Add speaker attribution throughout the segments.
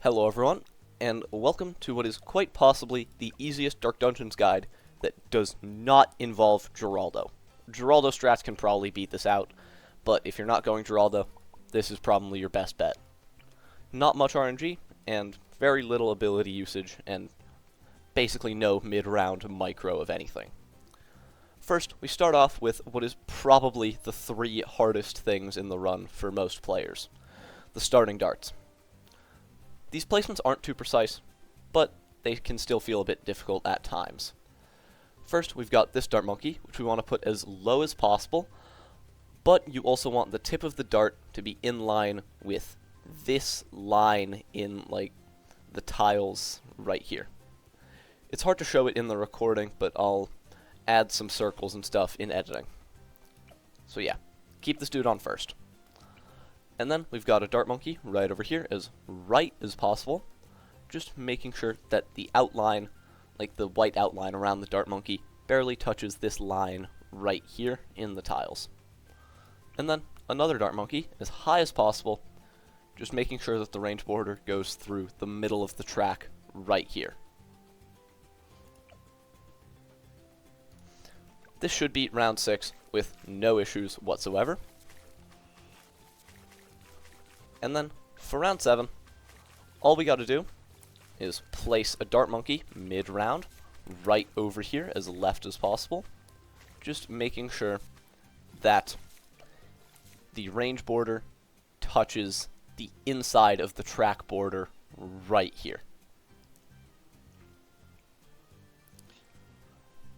Speaker 1: Hello everyone, and welcome to what is quite possibly the easiest Dark Dungeons guide that does not involve Geraldo. Geraldo strats can probably beat this out, but if you're not going Geraldo, this is probably your best bet. Not much RNG, and very little ability usage, and basically no mid-round micro of anything. First, we start off with what is probably the three hardest things in the run for most players. The starting darts. These placements aren't too precise, but they can still feel a bit difficult at times. First, we've got this dart monkey, which we want to put as low as possible, but you also want the tip of the dart to be in line with this line in, like, the tiles right here. It's hard to show it in the recording, but I'll add some circles and stuff in editing. So yeah, keep this dude on first. And then we've got a dart monkey right over here as right as possible, just making sure that the outline, like the white outline around the dart monkey, barely touches this line right here in the tiles. And then another dart monkey as high as possible, just making sure that the range border goes through the middle of the track right here. This should beat round 6 with no issues whatsoever. And then, for round 7, all we gotta do is place a dart monkey mid-round, right over here as left as possible, just making sure that the range border touches the inside of the track border right here.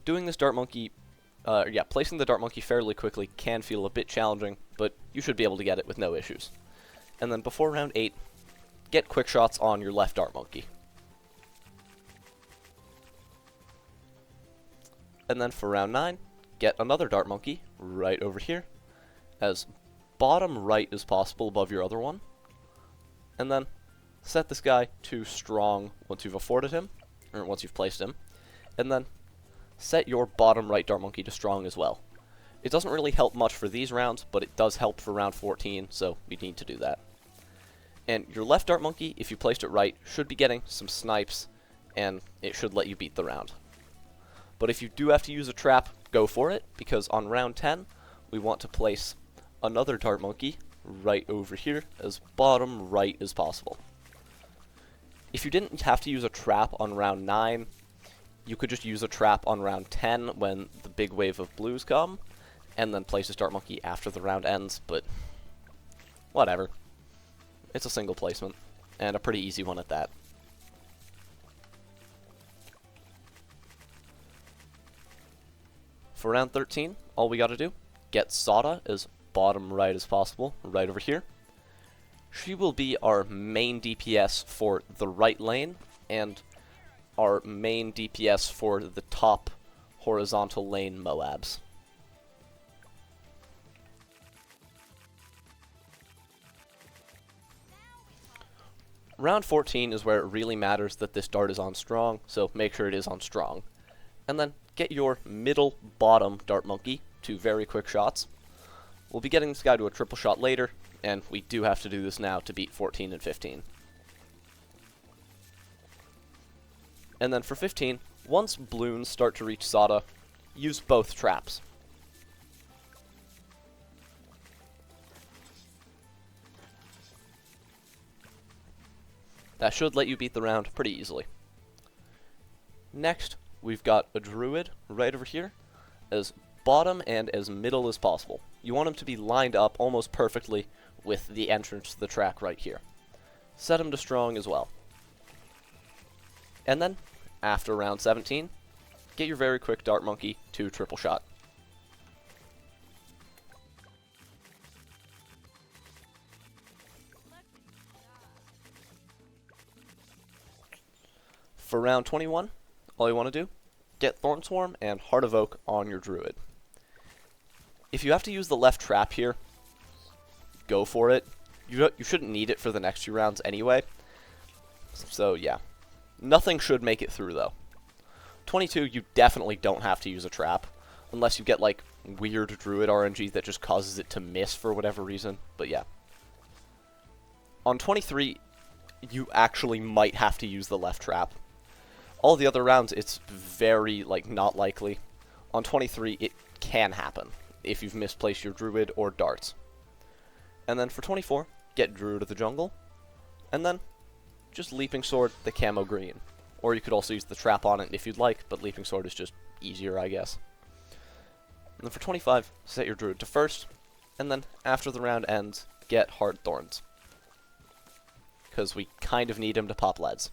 Speaker 1: Doing this dart monkey, placing the dart monkey fairly quickly can feel a bit challenging, but you should be able to get it with no issues. And then before round 8, get quick shots on your left dart monkey. And then for round 9, get another dart monkey right over here, as bottom right as possible above your other one. And then set this guy to strong once you've afforded him, or once you've placed him. And then set your bottom right dart monkey to strong as well. It doesn't really help much for these rounds, but it does help for round 14, so we need to do that. And your left dart monkey, if you placed it right, should be getting some snipes, and it should let you beat the round. But if you do have to use a trap, go for it, because on round 10, we want to place another dart monkey right over here, as bottom right as possible. If you didn't have to use a trap on round 9, you could just use a trap on round 10 when the big wave of blues come, and then place a dart monkey after the round ends, but whatever. It's a single placement, and a pretty easy one at that. For round 13, all we gotta do, get Sada as bottom right as possible, right over here. She will be our main DPS for the right lane, and our main DPS for the top horizontal lane Moabs. Round 14 is where it really matters that this dart is on strong, so make sure it is on strong. And then get your middle bottom dart monkey to very quick shots. We'll be getting this guy to a triple shot later, and we do have to do this now to beat 14 and 15. And then for 15, once Bloons start to reach Sada, use both traps. That should let you beat the round pretty easily. Next, we've got a Druid right over here, as bottom and as middle as possible. You want him to be lined up almost perfectly with the entrance to the track right here. Set him to strong as well. And then, after round 17, get your very quick dart monkey to triple shot. For round 21, all you want to do, get Thorn Swarm and Heart of Oak on your Druid. If you have to use the left trap here, go for it. You shouldn't need it for the next few rounds anyway. So yeah, nothing should make it through though. 22, you definitely don't have to use a trap, unless you get like weird Druid RNG that just causes it to miss for whatever reason, but yeah. On 23, you actually might have to use the left trap. All the other rounds, it's very, like, not likely. On 23, it can happen if you've misplaced your Druid or darts. And then for 24, get Druid of the jungle, and then just Leaping Sword the camo green. Or you could also use the trap on it if you'd like, but Leaping Sword is just easier, I guess. And then for 25, set your Druid to first, and then after the round ends, get Hard Thorns. Because we kind of need him to pop leads.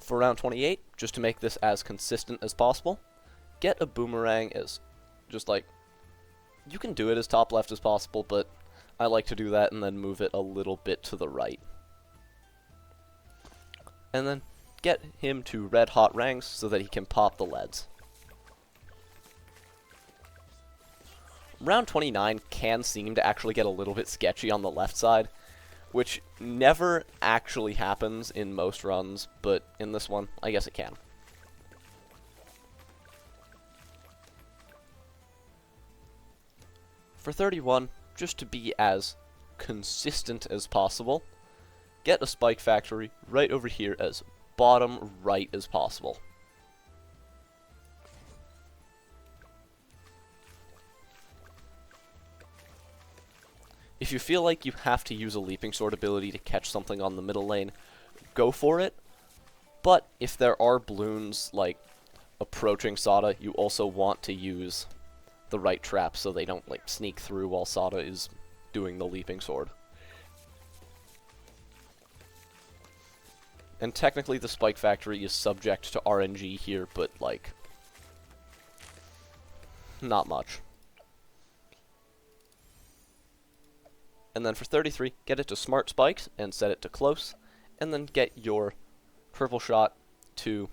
Speaker 1: For round 28, just to make this as consistent as possible, get a boomerang as just like, you can do it as top left as possible, but I like to do that and then move it a little bit to the right. And then get him to red hot rangs so that he can pop the leads. Round 29 can seem to actually get a little bit sketchy on the left side, which never actually happens in most runs, but in this one, I guess it can. For 31, just to be as consistent as possible, get a Spike Factory right over here as bottom right as possible. If you feel like you have to use a Leaping Sword ability to catch something on the middle lane, go for it. But if there are Bloons, like, approaching Sada, you also want to use the right trap so they don't, like, sneak through while Sada is doing the Leaping Sword. And technically the Spike Factory is subject to RNG here, but, like, not much. And then for 33, get it to Smart Spikes and set it to Close, and then get your Triple Shot to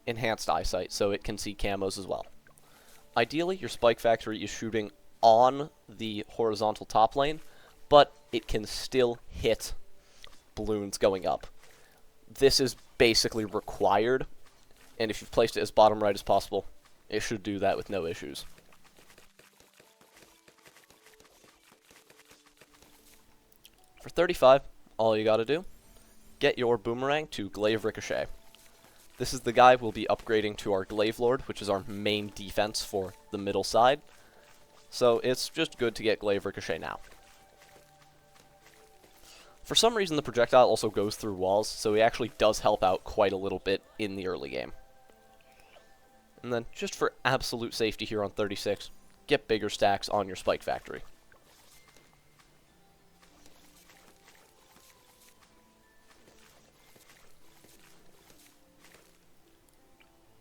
Speaker 1: Enhanced Eyesight so it can see camos as well. Ideally, your Spike Factory is shooting on the horizontal top lane, but it can still hit Bloons going up. This is basically required, and if you've placed it as bottom right as possible, it should do that with no issues. For 35, all you gotta do, get your Boomerang to Glaive Ricochet. This is the guy we'll be upgrading to our Glaive Lord, which is our main defense for the middle side. So it's just good to get Glaive Ricochet now. For some reason the projectile also goes through walls, so he actually does help out quite a little bit in the early game. And then, just for absolute safety here on 36, get bigger stacks on your Spike Factory.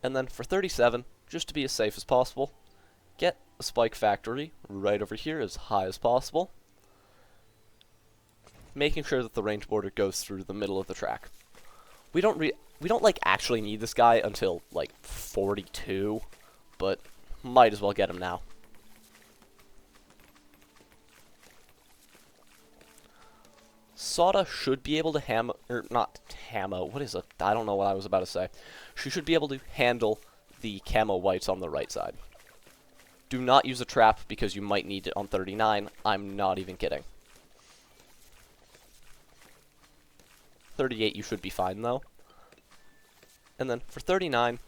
Speaker 1: And then for 37, just to be as safe as possible, get a Spike Factory right over here as high as possible, making sure that the range border goes through the middle of the track. We don't like actually need this guy until like 42, but might as well get him now. Sada should be able to I don't know what I was about to say. She should be able to handle the camo whites on the right side. Do not use a trap because you might need it on 39. I'm not even kidding. 38 you should be fine though. And then for 39,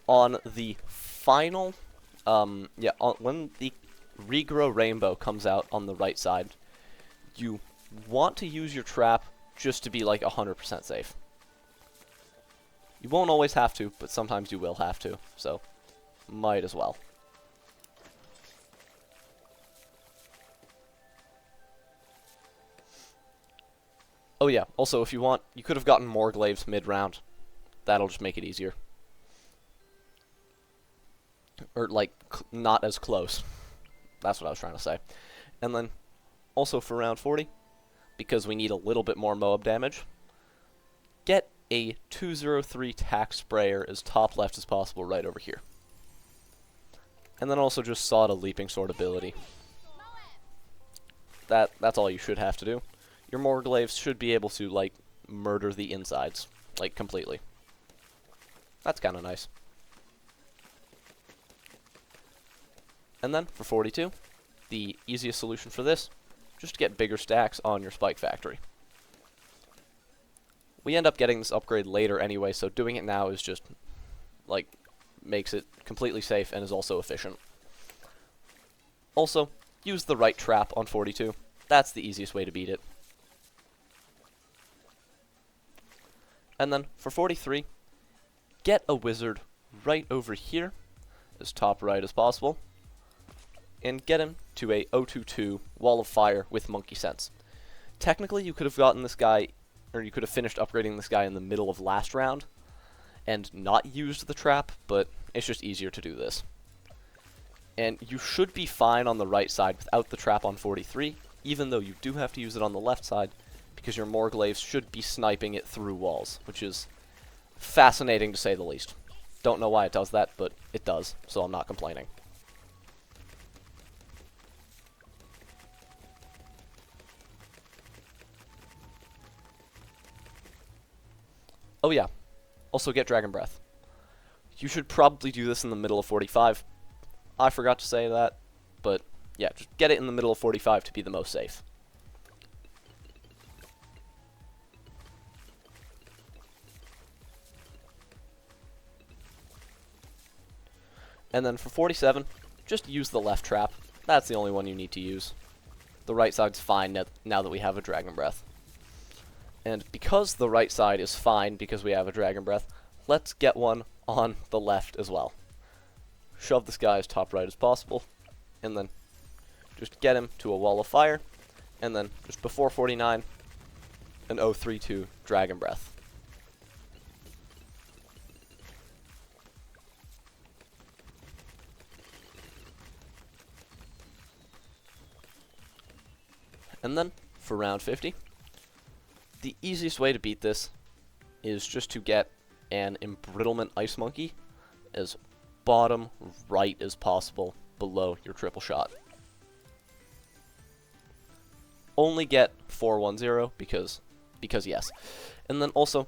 Speaker 1: on the final, when the Regrow Rainbow comes out on the right side, you want to use your trap just to be like 100% safe. You won't always have to, but sometimes you will have to, so might as well. Oh yeah, also if you want, you could have gotten more glaives mid-round. That'll just make it easier. Or like, not as close. That's what I was trying to say. And then, also for round 40, because we need a little bit more Moab damage, get a 203 tack sprayer as top left as possible right over here. And then also just Sada Leaping Sword ability. That's all you should have to do. Your Morglaives should be able to, like, murder the insides, like, completely. That's kind of nice. And then for 42, the easiest solution for this, just to get bigger stacks on your spike factory. We end up getting this upgrade later anyway, so doing it now is just, like, makes it completely safe and is also efficient. Also, use the right trap on 42. That's the easiest way to beat it. And then for 43, get a wizard right over here, as top right as possible, and get him to a 022 wall of fire with monkey sense. Technically, you could have gotten this guy, or you could have finished upgrading this guy in the middle of last round, and not used the trap, but it's just easier to do this. And you should be fine on the right side without the trap on 43, even though you do have to use it on the left side, because your Morglaives should be sniping it through walls, which is fascinating to say the least. Don't know why it does that, but it does, so I'm not complaining. Oh yeah, also get Dragon Breath. You should probably do this in the middle of 45. I forgot to say that, but yeah, just get it in the middle of 45 to be the most safe. And then for 47, just use the left trap. That's the only one you need to use. The right side's fine now that we have a Dragon Breath. And because the right side is fine because we have a Dragon Breath, let's get one on the left as well. Shove this guy as top right as possible, and then just get him to a wall of fire, and then just before 49, an 032 Dragon Breath. And then, for round 50, the easiest way to beat this is just to get an Embrittlement Ice Monkey as bottom right as possible below your triple shot. Only get 410 because yes. And then also,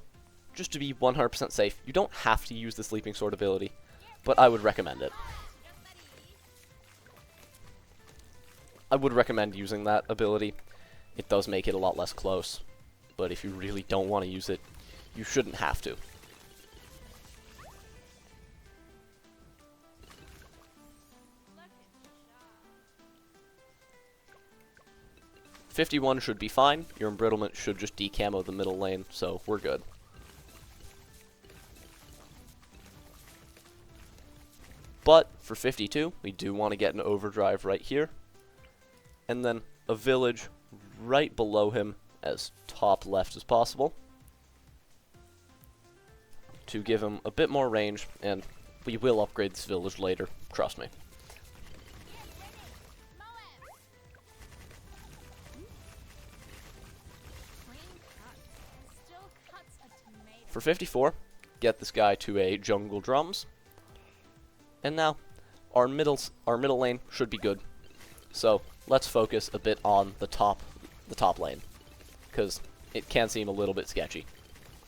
Speaker 1: just to be 100% safe, you don't have to use the Sleeping Sword ability, but I would recommend it. I would recommend using that ability. It does make it a lot less close, but if you really don't want to use it, you shouldn't have to. .51 should be fine. Your Embrittlement should just decamo the middle lane, so we're good. But for 52, we do want to get an overdrive right here, and then a village right below him as top left as possible to give him a bit more range, and we will upgrade this village later, trust me. For 54, get this guy to a jungle drums, and now our middle lane should be good. So let's focus a bit on the top lane, because it can seem a little bit sketchy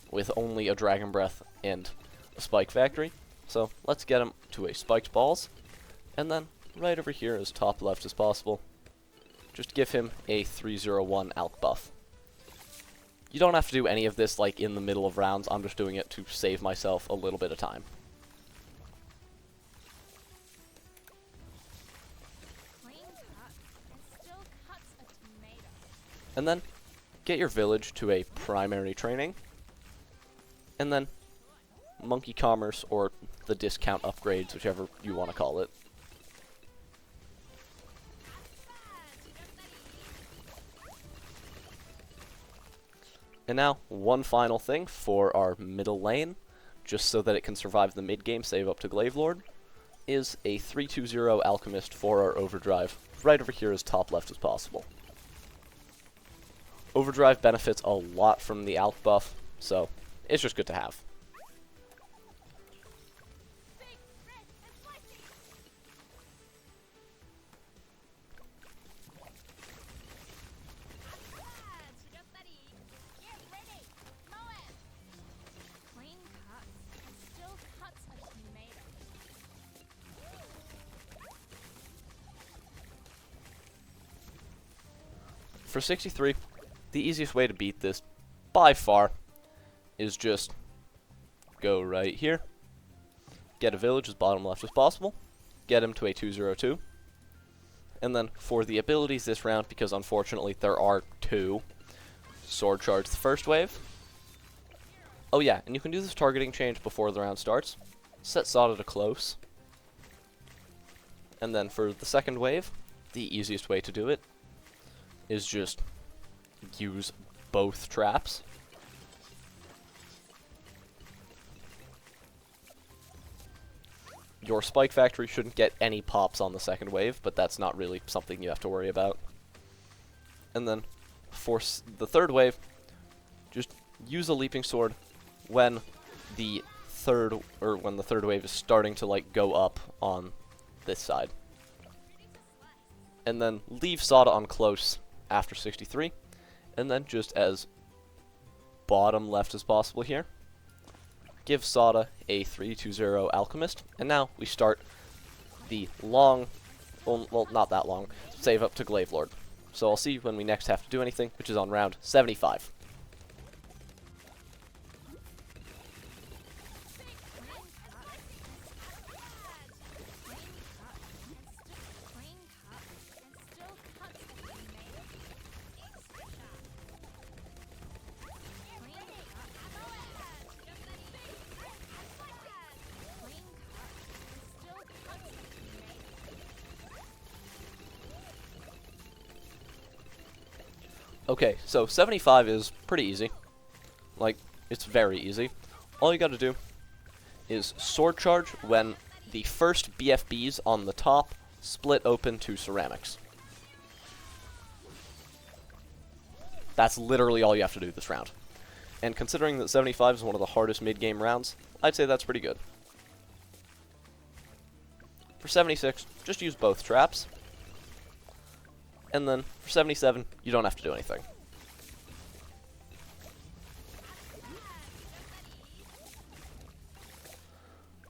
Speaker 1: with only a Dragon Breath and a Spike Factory. So let's get him to a Spiked Balls, and then right over here as top left as possible, just give him a 301 Alk buff. You don't have to do any of this like in the middle of rounds. I'm just doing it to save myself a little bit of time. And then get your village to a primary training, and then monkey commerce or the discount upgrades, whichever you want to call it. And now, one final thing for our middle lane, just so that it can survive the mid-game save up to Glaive Lord, is a 320 Alchemist for our overdrive, right over here as top left as possible. Overdrive benefits a lot from the Alk buff, so it's just good to have. For 63, the easiest way to beat this, by far, is just go right here, get a village as bottom left as possible, get him to a 202, and then for the abilities this round, because unfortunately there are two, sword charge the first wave. Oh yeah, and you can do this targeting change before the round starts. Set Sada to close. And then for the second wave, the easiest way to do it is just use both traps. Your Spike Factory shouldn't get any pops on the second wave, but that's not really something you have to worry about. And then for the third wave, just use a Leaping Sword when the third wave is starting to like go up on this side. And then leave Sada on close after 63, and then just as bottom left as possible here, give Sada a 320 Alchemist, and now we start the long, well, not that long, save up to Glaive Lord. So I'll see you when we next have to do anything, which is on round 75. Okay, so 75 is pretty easy. Like, it's very easy. All you gotta do is sword charge when the first BFBs on the top split open to ceramics. That's literally all you have to do this round. And considering that 75 is one of the hardest mid-game rounds, I'd say that's pretty good. For 76, just use both traps. And then for 77, you don't have to do anything.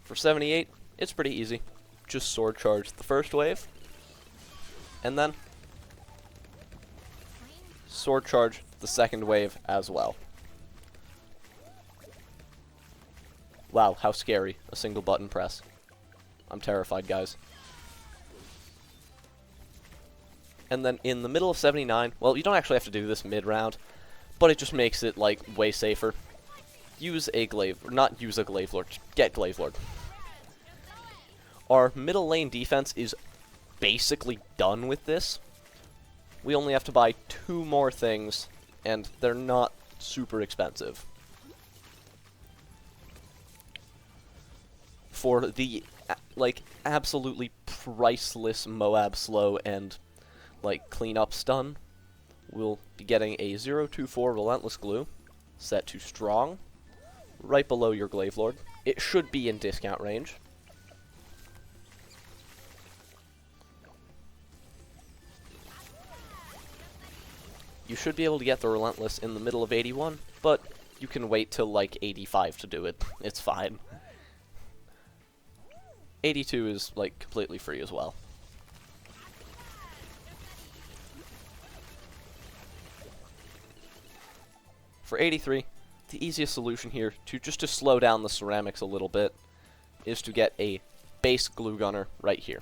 Speaker 1: For 78, it's pretty easy. Just sword charge the first wave, and then sword charge the second wave as well. Wow, how scary, a single button press. I'm terrified, guys. And then in the middle of 79, well, you don't actually have to do this mid-round, but it just makes it, like, way safer. Use a Glaive, not use a Glaive Lord, get Glaive Lord. Our middle lane defense is basically done with this. We only have to buy 2 more things, and they're not super expensive. For the, like, absolutely priceless Moab Slow and like cleanup stun, we'll be getting a 024 Relentless Glue set to strong right below your Glaive Lord. It should be in discount range. You should be able to get the Relentless in the middle of 81, but you can wait till like 85 to do it. It's fine. 82 is like completely free as well. For 83, the easiest solution here, just to slow down the ceramics a little bit, is to get a base glue gunner right here.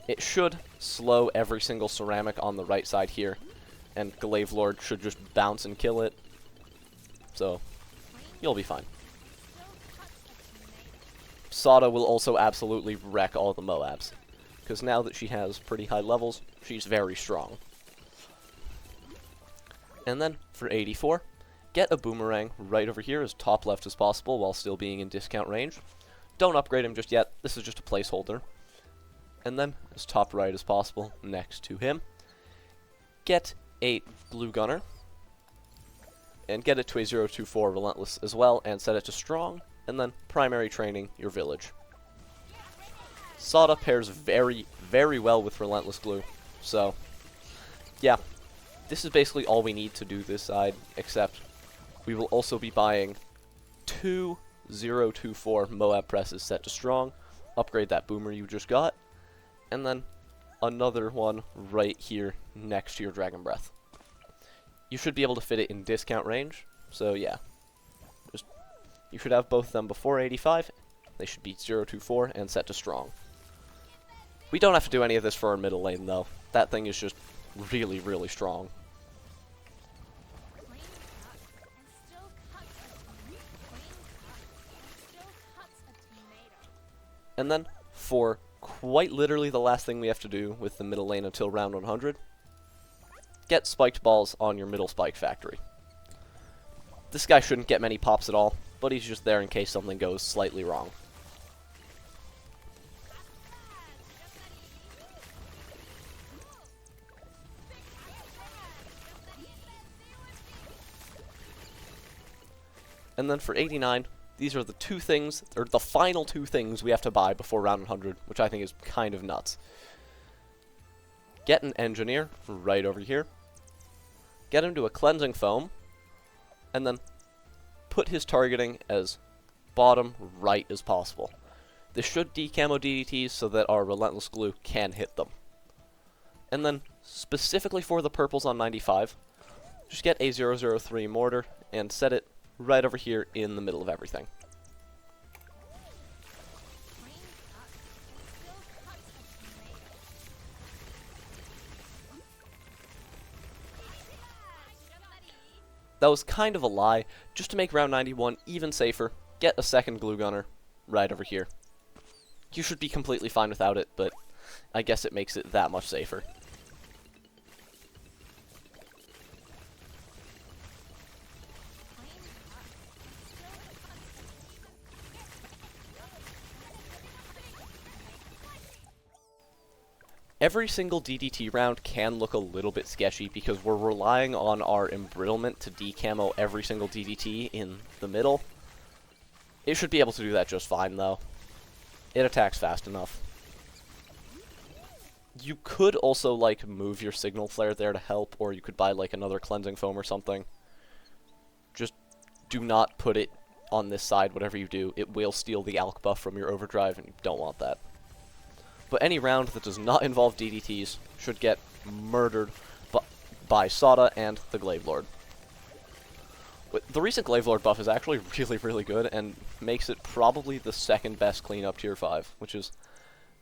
Speaker 1: It should slow every single ceramic on the right side here, and Glaive Lord should just bounce and kill it. So, you'll be fine. Sada will also absolutely wreck all the Moabs, because now that she has pretty high levels, she's very strong. And then, for 84, get a Boomerang right over here as top left as possible while still being in discount range. Don't upgrade him just yet, this is just a placeholder. And then, as top right as possible next to him, get a Blue Gunner, and get it to a 024 Relentless as well, and set it to strong, and then primary training your village. Sada pairs very, very well with Relentless Glue, so, yeah. This is basically all we need to do this side, except we will also be buying 2 024 Moab presses set to strong, upgrade that boomer you just got, and then another one right here next to your Dragon Breath. You should be able to fit it in discount range, so yeah. You should have both of them before 85. They should be 0-4 and set to strong. We don't have to do any of this for our middle lane, though. That thing is just really, really strong. And then, for quite literally the last thing we have to do with the middle lane until round 100, get spiked balls on your middle spike factory. This guy shouldn't get many pops at all, but he's just there in case something goes slightly wrong. And then for 89, these are the two things, or the final two things we have to buy before round 100, which I think is kind of nuts. Get an engineer right over here. Get him to a cleansing foam, and then put his targeting as bottom right as possible. This should decamo DDTs so that our relentless glue can hit them. And then, specifically for the purples on 95, just get a 003 mortar and set it right over here in the middle of everything. That was kind of a lie. Just to make round 91 even safer, get a second glue gunner right over here. You should be completely fine without it, but I guess it makes it that much safer. Every single DDT round can look a little bit sketchy because we're relying on our embrittlement to decamo every single DDT in the middle. It should be able to do that just fine, though. It attacks fast enough. You could also, like, move your signal flare there to help, or you could buy, like, another cleansing foam or something. Just do not put it on this side, whatever you do. It will steal the alch buff from your overdrive, and you don't want that. But any round that does not involve DDTs should get murdered by Sada and the Glaive Lord. The recent Glaive Lord buff is actually really, really good and makes it probably the second best cleanup tier 5, which is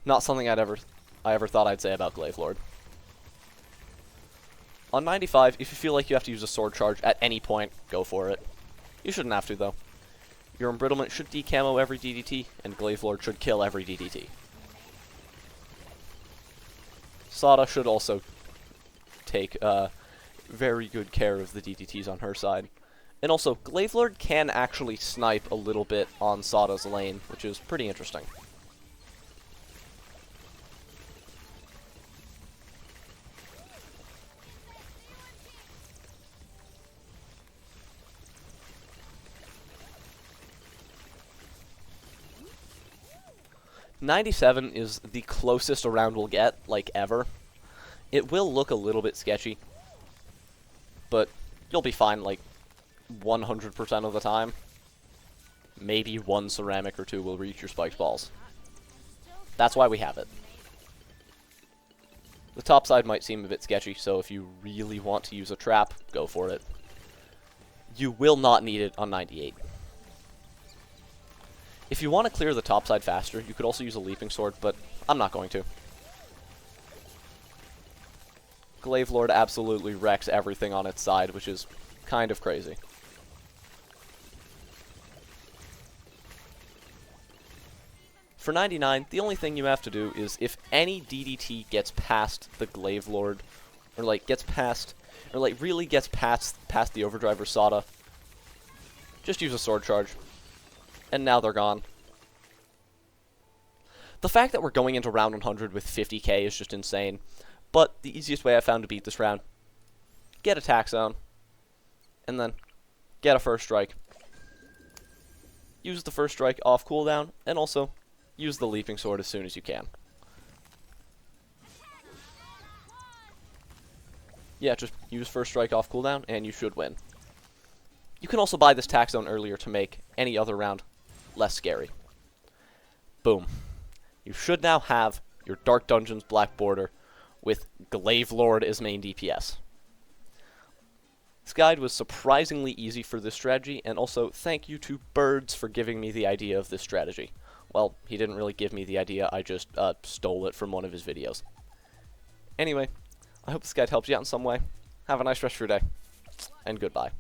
Speaker 1: not something I ever thought I'd say about Glaive Lord. On 95, if you feel like you have to use a sword charge at any point, go for it. You shouldn't have to, though. Your embrittlement should decamo every DDT, and Glaive Lord should kill every DDT. Sada should also take very good care of the DDTs on her side. And also, Glaive Lord can actually snipe a little bit on Sada's lane, which is pretty interesting. '97 is the closest a round we'll get, like, ever. It will look a little bit sketchy, but you'll be fine, like, 100% of the time. Maybe one ceramic or two will reach your spiked balls. That's why we have it. The top side might seem a bit sketchy, so if you really want to use a trap, go for it. You will not need it on 98. If you want to clear the top side faster, you could also use a leaping sword, but I'm not going to. Glaive Lord absolutely wrecks everything on its side, which is kind of crazy. For 99, the only thing you have to do is if any DDT gets past the Glaive Lord, or like gets past, or like really gets past the Overdrive or Sada, just use a sword charge. And now they're gone. The fact that we're going into round 100 with 50k is just insane. But the easiest way I found to beat this round, get attack zone, and then get a first strike. Use the first strike off cooldown, and also use the leaping sword as soon as you can. Yeah, just use first strike off cooldown, and you should win. You can also buy this attack zone earlier to make any other round less scary. Boom. You should now have your Dark Dungeons Black Border with Glaive Lord as main DPS. This guide was surprisingly easy for this strategy, and also thank you to Birds for giving me the idea of this strategy. Well, he didn't really give me the idea, I just stole it from one of his videos. Anyway, I hope this guide helped you out in some way. Have a nice rest of your day, and goodbye.